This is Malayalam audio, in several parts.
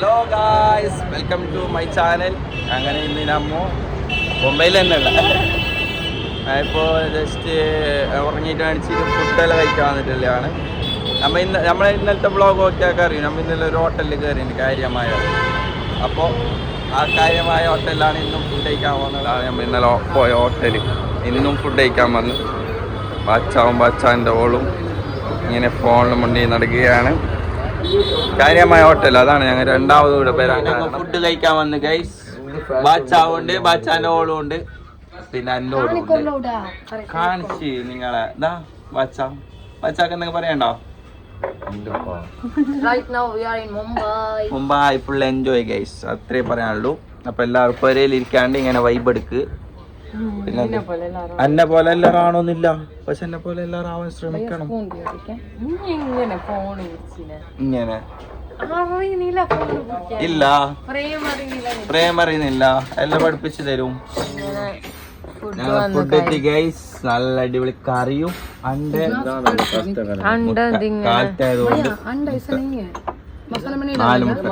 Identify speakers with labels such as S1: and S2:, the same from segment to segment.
S1: Hello guys, welcome to my channel. അങ്ങനെ ഇന്ന് നമ്മ മുംബൈയിൽ തന്നെയുള്ള ഇപ്പോൾ ജസ്റ്റ് ഉറങ്ങിയിട്ട് കാണിച്ചിട്ട് ഫുഡെല്ലാം കഴിക്കാൻ വന്നിട്ടുള്ളതാണ്. നമ്മളെ ഇന്നലത്തെ വ്ളോഗ് ഒക്കെ അറിയും. നമ്മൾ ഇന്നലെ ഒരു ഹോട്ടലിൽ കയറിയിട്ടുണ്ട്, കാര്യമായ. അപ്പോൾ ആ കാര്യമായ ഹോട്ടലിലാണ് ഇന്നും ഫുഡ് കഴിക്കാൻ പോകുന്നതാണ്. നമ്മൾ ഇന്നലെ പോയ ഹോട്ടൽ ഇന്നും ഫുഡ് കഴിക്കാൻ വന്നു. ബാച്ചാൻ്റെ ഓളും ഇങ്ങനെ ഫോണിൽ മുണ്ടി നടക്കുകയാണ്. കാര്യമായ ഹോട്ടൽ, അതാണ് ഞങ്ങൾ രണ്ടാമത് കൂടെ പേരാണ് ഫുഡ് കഴിക്കാൻ വന്ന് ഗൈസ്. ബാച്ചാവുണ്ട്, ബാച്ചാന്റെ ഓളും ഉണ്ട്, പിന്നെ എൻ്റെ ഓളും ഉണ്ട്. കാണിച്ച് നിങ്ങളെ ഇതാ ബാച്ചാക്ക് എന്തെങ്കിലും പറയണ്ടോ? മുംബൈ ഫുൾ എൻജോയ് ഗൈസ്, അത്രേ പറയാനുള്ളൂ. അപ്പൊ എല്ലാവരും പെരയിൽ ഇരിക്കാണ്ട് ഇങ്ങനെ വൈബ് എടുക്ക്. പിന്നെ എന്നെ പോലെ എല്ലാവരും ആണോന്നില്ല, പക്ഷെ എന്നെ പോലെ എല്ലാവരും ആവാൻ ശ്രമിക്കണം. ഇങ്ങനെ ഇല്ല, പ്രേം അറിയുന്നില്ല, എല്ലാം പഠിപ്പിച്ചു തരും. ഫുഡ് എത്തി ഗൈസ്, നല്ല അടിപൊളി കറിയും കാലത്തായതുകൊണ്ട് 4 മുട്ട.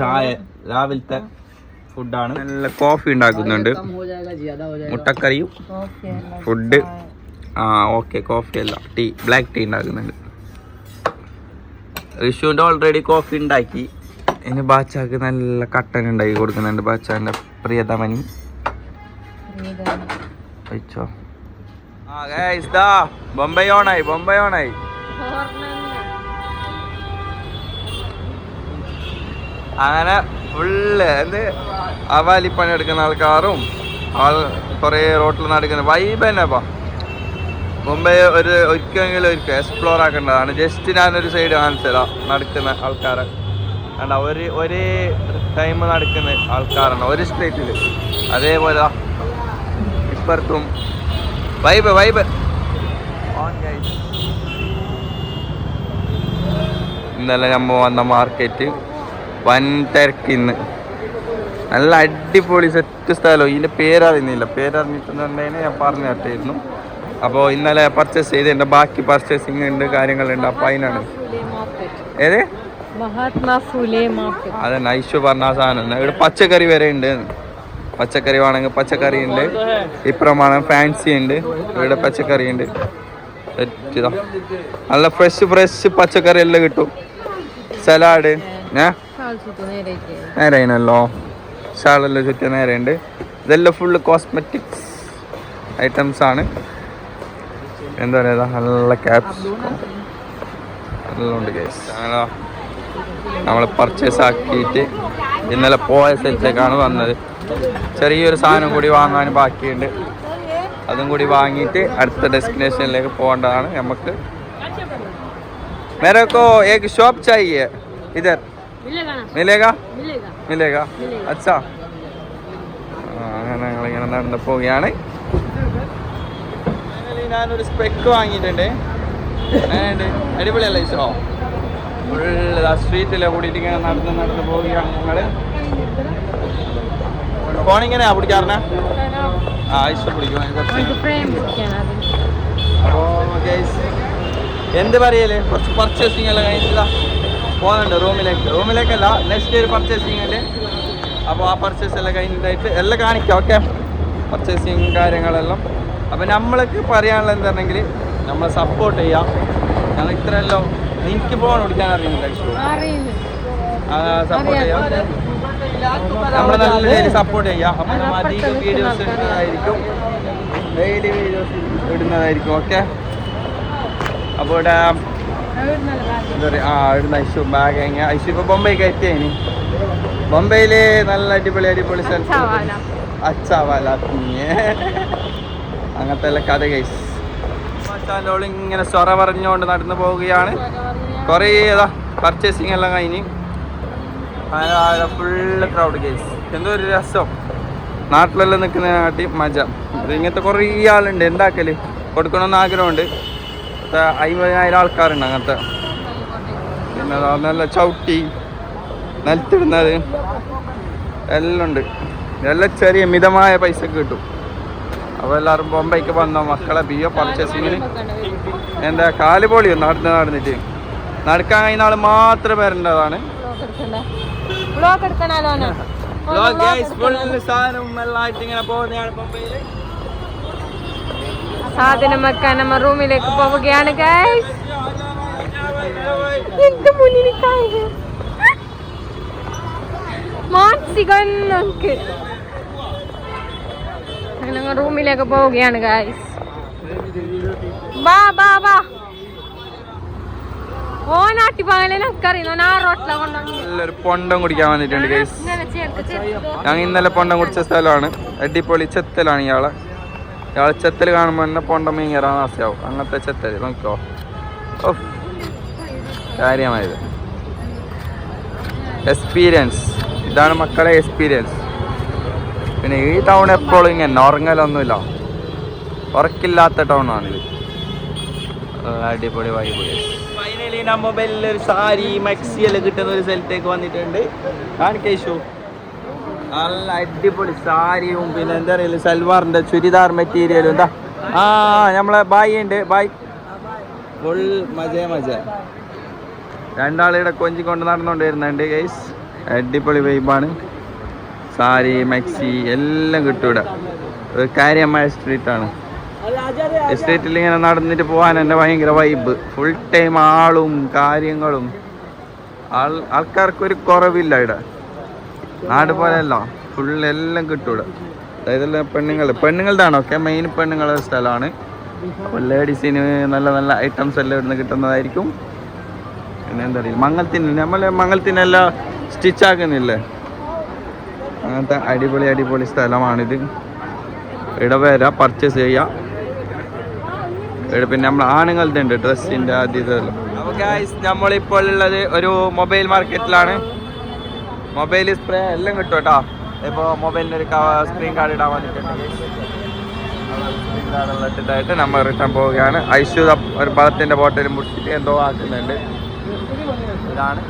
S1: ചായ രാവിലത്തെ ഫുഡാണ്. നല്ല കോഫി ഉണ്ടാക്കുന്നുണ്ട്, മുട്ടക്കറിയും ഫുഡ്. ഓക്കെ, കോഫി അല്ല, ടീ, ബ്ലാക്ക് ടീ ഉണ്ടാക്കുന്നുണ്ട്. ഋഷുവിൻ്റെ ഓൾറെഡി കോഫി ഉണ്ടാക്കി. ഇനി ബാച്ചാക്ക് നല്ല കട്ടൻ ഉണ്ടാക്കി കൊടുക്കുന്നുണ്ട്. ബാച്ചാൻ്റെ പ്രിയതമനി കഴിച്ചോ. ബൊംബൈ ഓണായി. അങ്ങനെ ഫുള്ള് അവാലിപ്പണി എടുക്കുന്ന ആൾക്കാരും കുറേ റോട്ടിൽ നടക്കുന്ന വൈബ് തന്നെപ്പാ. മുംബൈ ഒരിക്കലെങ്കിലും എക്സ്പ്ലോർ ആക്കേണ്ടതാണ്. ജസ്റ്റ് ഞാനൊരു സൈഡ് കാണിച്ചതാ നടക്കുന്ന ആൾക്കാരെ കണ്ട. ഒരേ ടൈം നടക്കുന്ന ആൾക്കാരാണ് ഒരു സ്ട്രീറ്റിൽ. അതേപോലെ ഇപ്പുറത്തും വൈബ്. ഇന്നലെ നമ്മ വന്ന മാർക്കറ്റ് വൻ തിരക്കിന്ന്. നല്ല അടിപൊളി സെറ്റ് സ്ഥലം. ഇതിൻ്റെ പേരറിയുന്നില്ല, പേരറിഞ്ഞിട്ടുണ്ടെങ്കിൽ ഞാൻ പറഞ്ഞു തട്ടായിരുന്നു. അപ്പോൾ ഇന്നലെ പർച്ചേസ് ചെയ്ത് എൻ്റെ ബാക്കി പർച്ചേസിങ് ഉണ്ട്, കാര്യങ്ങളുണ്ട്. അപ്പോൾ അതിനാണ് ഏത് അതന്നെ ഐഷു പറഞ്ഞ ആ സാധനം. ഇവിടെ പച്ചക്കറി വരെ ഉണ്ട്. പച്ചക്കറി വേണമെങ്കിൽ പച്ചക്കറി ഉണ്ട്, ഇപ്പുറമാണ് ഫാൻസി ഉണ്ട്, ഇവിടെ പച്ചക്കറി ഉണ്ട്. നല്ല ഫ്രഷ് പച്ചക്കറി എല്ലാം കിട്ടും. സലാഡ് നേരെയാണല്ലോ, ഷാളെല്ലാം ചുറ്റും നേരെയുണ്ട്. ഇതെല്ലാം ഫുള്ള് കോസ്മെറ്റിക്സ് ഐറ്റംസ് ആണ്. എന്താ പറയുക, നല്ല ക്യാപ്സ് എല്ലാം ഉണ്ട് കേസ്. അങ്ങനെ നമ്മൾ പർച്ചേസ് ആക്കിയിട്ട് ഇന്നലെ പോയ സ്ഥലത്തേക്കാണ് വന്നത്. ചെറിയൊരു സാധനം കൂടി വാങ്ങാൻ ബാക്കിയുണ്ട്, അതും കൂടി വാങ്ങിയിട്ട് അടുത്ത ഡെസ്റ്റിനേഷനിലേക്ക് പോകേണ്ടതാണ് നമുക്ക്. मेरे को एक शॉप चाहिए इधर मिलेगा अच्छा. അങ്ങനെ ഞങ്ങളിങ്ങനെ നടന്നു പോവുകയാണ്. ഞാനൊരു സ്പെക്ക് വാങ്ങിയിട്ടുണ്ട്. അടിപൊളിയല്ല ഈ ഷോ. ഫുള്ള് സ്ട്രീറ്റിലെ കൂടിയിട്ട് ഇങ്ങനെ നടന്ന് പോവുകയാണ് ഞങ്ങൾ. ഫോണിങ്ങനെയാ പിടിക്കാറിന ആവശ്യം പിടിക്കും. അപ്പോൾ എന്ത് പറയല്, കുറച്ച് പർച്ചേസിങ് എല്ലാം കഴിഞ്ഞില്ല പോകുന്നുണ്ട് റൂമിലേക്കല്ല, നെക്സ്റ്റ് ഒരു പർച്ചേസിങ് ഉണ്ട്. അപ്പോൾ ആ പർച്ചേസ് എല്ലാം കഴിഞ്ഞിട്ടായിട്ട് എല്ലാം കാണിക്കാം. ഓക്കെ, പർച്ചേസിങ് കാര്യങ്ങളെല്ലാം. അപ്പം നമ്മൾക്ക് പറയാനുള്ളത് എന്താണെങ്കിൽ നമ്മളെ സപ്പോർട്ട് ചെയ്യാം. ഞങ്ങൾ ഇത്രയെല്ലാം എനിക്ക് ഫോൺ പിടിക്കാൻ അറിയുന്നില്ല, സപ്പോർട്ട് ചെയ്യാം. നമ്മൾ നല്ല ഡെയിലി സപ്പോർട്ട് ചെയ്യാം. അപ്പം നമ്മൾ അധികം വീഡിയോസ് ഇടുന്നതായിരിക്കും, ഡെയിലി വീഡിയോസ് ഇടുന്നതായിരിക്കും. ഓക്കെ, അപ്പോൾ ഇവിടെ എന്താ പറയുക, ഇവിടുന്ന് ഐഷു ബാഗ് കഴിഞ്ഞ ഐഷു ഇപ്പോൾ ബൊംബൈക്ക് എത്തിയതിന്. ബൊംബെയിൽ നല്ല അടിപൊളി സ്ഥലത്ത് അച്ചാവാല അങ്ങനത്തെ എല്ലാം കഥ ഗൈസ്. മച്ചാൻ്റെ ഇങ്ങനെ സ്വറ പറഞ്ഞുകൊണ്ട് നടന്നു പോവുകയാണ്. കുറേ പർച്ചേസിങ് എല്ലാം കഴിഞ്ഞ് ഫുള്ള് ക്രൗഡ് ഗൈസ്. എന്തോ ഒരു രസം, നാട്ടിലെല്ലാം നിൽക്കുന്നതിനാട്ടി മജ. ഇങ്ങനത്തെ കുറേ ആളുണ്ട്, എന്താക്കല് കൊടുക്കണമെന്ന് ആഗ്രഹമുണ്ട്. 50,000 ആൾക്കാരുണ്ട് അങ്ങനത്തെ. പിന്നെ നല്ല ചവിട്ടി നിലത്തിടുന്നത് എല്ലാം ഉണ്ട്. എല്ലാം ചെറിയ മിതമായ പൈസക്ക് കിട്ടും. അപ്പോൾ എല്ലാവരും ബോംബെക്ക് വന്ന മക്കളെ ബിയോ പർച്ചേസിങ്ങിന് എന്താ കാല് പൊളിയോ നടന്നിട്ട് നടക്കാൻ കഴിയുന്ന ആൾ മാത്രം വരേണ്ടതാണ്.
S2: സാധനം വെക്കാൻ നമ്മ റൂമിലേക്ക് പോവുകയാണ് ഗൈസ്. ഞങ്ങൾ റൂമിലേക്ക് പോവുകയാണ് ഗൈസ്. ബാ ബാ ബാ ഓനാട്ടി പകലറിയുന്നു.
S1: നല്ലൊരു പൊണ്ടം കുടിക്കാൻ വന്നിട്ടുണ്ട് ഗൈസ്. ഞങ്ങൾ ഇന്നലെ പൊണ്ടം കുടിച്ച സ്ഥലമാണ്. അടിപൊളി ചെത്തലാണ് ഇയാളെ ചെത്തൽ കാണുമ്പോൾ തന്നെ പൊണ്ടം മീങ്ങറാൻ ആശയാവും. അങ്ങനത്തെ ചെത്തൽ നോക്കോ. ഓ കാര്യമായത് എക്സ്പീരിയൻസ്. ഇതാണ് മക്കളെ എക്സ്പീരിയൻസ്. പിന്നെ ഈ ടൗൺ എപ്പോഴും ഇങ്ങനെ ഉറങ്ങലൊന്നുമില്ല, ഉറക്കില്ലാത്ത ടൗണാണിത്. അടിപൊളി വൈബ്. ഫൈനലി ഞാൻ മൊബൈലിൽ ഒരു സാരി മക്സി എല്ലാം കിട്ടുന്ന ഒരു സ്ഥലത്തേക്ക് വന്നിട്ടുണ്ട്. കാണിക്കേശു നല്ല അടിപൊളി സാരിയും പിന്നെ എന്താ പറയുക സൽവാറിൻ്റെ ചുരിദാർ മെറ്റീരിയലും എന്താ നമ്മളെ ബായി ഉണ്ട്. ബായ് ഫുൾ മജ രണ്ടാളിവിടെ കൊഞ്ചിക്കൊണ്ട് നടന്നുകൊണ്ട് വരുന്നുണ്ട് ഗൈസ്. അടിപൊളി വൈബാണ്. സാരി മക്സി എല്ലാം കിട്ടും ഇവിടെ. ഒരു കാര്യമായ സ്ട്രീറ്റാണ്. സ്ട്രീറ്റിൽ ഇങ്ങനെ നടന്നിട്ട് പോകാൻ എൻ്റെ ഭയങ്കര വൈബ്. ഫുൾ ടൈം ആളും കാര്യങ്ങളും ആൾക്കാർക്കൊരു കുറവില്ല ഇവിടെ. നാട് പോലെയല്ല, ഫുൾ എല്ലാം കിട്ടും ഇവിടെ. അതായത് പെണ്ണുങ്ങളുടെ ആണോ ഒക്കെ മെയിൻ പെണ്ണുങ്ങളുടെ സ്ഥലമാണ്. അപ്പോൾ ലേഡീസിന് നല്ല നല്ല ഐറ്റംസ് എല്ലാം ഇവിടുന്ന് കിട്ടുന്നതായിരിക്കും. പിന്നെ എന്താ പറയുക മംഗലത്തിനെല്ലാം സ്റ്റിച്ചാക്കുന്നില്ലേ, അങ്ങനത്തെ അടിപൊളി സ്ഥലമാണിത്. ഇവിടെ വരാം, പർച്ചേസ് ചെയ്യാം. ഇവിടെ പിന്നെ നമ്മൾ ആണുങ്ങളുടെ ഉണ്ട് ഡ്രസ്സിൻ്റെ ആദ്യതെല്ലാം. അപ്പോൾ ഗൈസ് നമ്മളിപ്പോൾ ഉള്ളത് ഒരു മൊബൈൽ മാർക്കറ്റിലാണ്. മൊബൈൽ സ്പ്രേ എല്ലാം കിട്ടും കേട്ടോ. ഇപ്പോൾ മൊബൈലിനൊരു സ്ക്രീൻ കാർഡ് ഇടാൻ വന്നിട്ടുണ്ട്. സ്ക്രീൻ കാർഡെല്ലാം ഇട്ടിട്ടായിട്ട് നമ്മൾ റിട്ടേൺ പോവുകയാണ്. ഐശു ഒരു പഴത്തിൻ്റെ ബോട്ടിലും മുടിച്ചിട്ട് എന്തോ ആക്കുന്നുണ്ട്. ഇതാണ്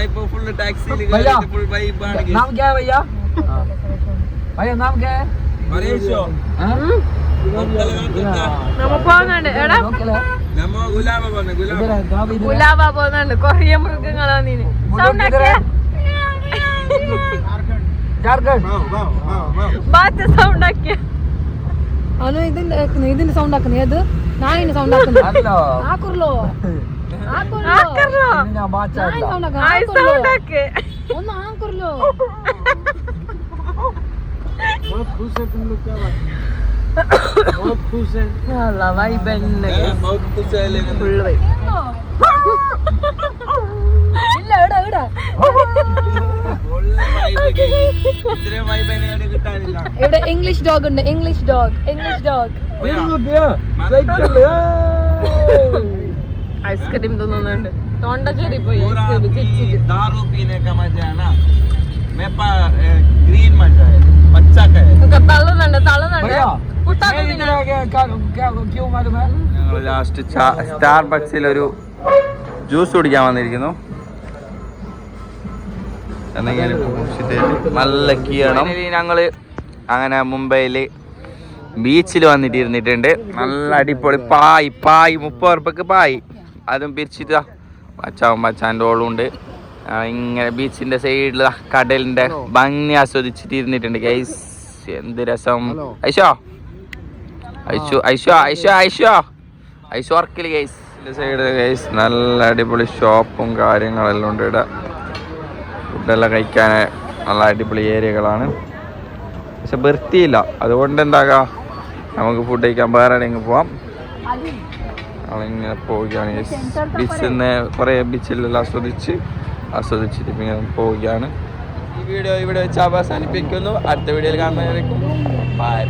S1: ഇപ്പൊ ഫുള്ള് ടാക്സിയിൽ ഫുൾ വൈബാണ്.
S2: ഗുലാബ പോകുന്നുണ്ട്. കൊറേ മൃഗങ്ങളാണ്. സൗണ്ട് ആക്കിയ ഇതിന്റെ സൗണ്ട് ആക്കുന്ന ഏത് നായിന്റെ സൗണ്ട് ആക്കുന്നു. ഒന്ന് ആക്കുറല്ലോ. ഇവിടെ ഇംഗ്ലീഷ് ഡോഗ് ഉണ്ട്. ഇംഗ്ലീഷ് ഡോഗ് ഐസ്ക്രീം തിന്നുന്നുണ്ട്. തൊണ്ട കയറി പോയി.
S1: ലാസ്റ്റ് സ്റ്റാർബക്സിൽ ഒരു ജ്യൂസ് കുടിക്കാൻ വന്നിരിക്കുന്നു. നല്ല കീയണം. ഞങ്ങള് അങ്ങനെ മുംബൈയില് ബീച്ചിൽ വന്നിട്ട് ഇരുന്നിട്ടുണ്ട്. നല്ല അടിപൊളി പായ് 30 ഉറുപ്പിക്ക് പായ്. അതും പിരിച്ചിട്ട് മച്ചാൻ്റെ ഓളുണ്ട്. ഇങ്ങനെ ബീച്ചിന്റെ സൈഡിൽ കടലിന്റെ ഭംഗി ആസ്വദിച്ചിട്ട് ഇരുന്നിട്ടുണ്ട് ഗൈസ്. എന്ത് രസം. ഐശോ വർക്കില് ഗൈസ്. സൈഡ് ഗൈസ് നല്ല അടിപൊളി ഷോപ്പും കാര്യങ്ങളെല്ലാം ഉണ്ട് ഇവിടെ. ഫുഡെല്ലാം കഴിക്കാൻ നല്ല അടിപൊളി ഏരിയകളാണ്. പക്ഷെ വൃത്തിയില്ല. അതുകൊണ്ട് എന്താകാം, നമുക്ക് ഫുഡ് കഴിക്കാൻ വേറെ എവിടെയെങ്കിലും പോവാം. നമ്മളിങ്ങനെ പോവുകയാണ്. ബീച്ചിൽ നിന്ന് കുറേ ബീച്ചിലെല്ലാം ആസ്വദിച്ചിട്ട് ഇങ്ങനെ പോവുകയാണ്. ഈ വീഡിയോ ഇവിടെ വെച്ച് അവസാനിപ്പിക്കുന്നു. അടുത്ത വീഡിയോയിൽ കാണുന്നതായിരിക്കും. ബൈ.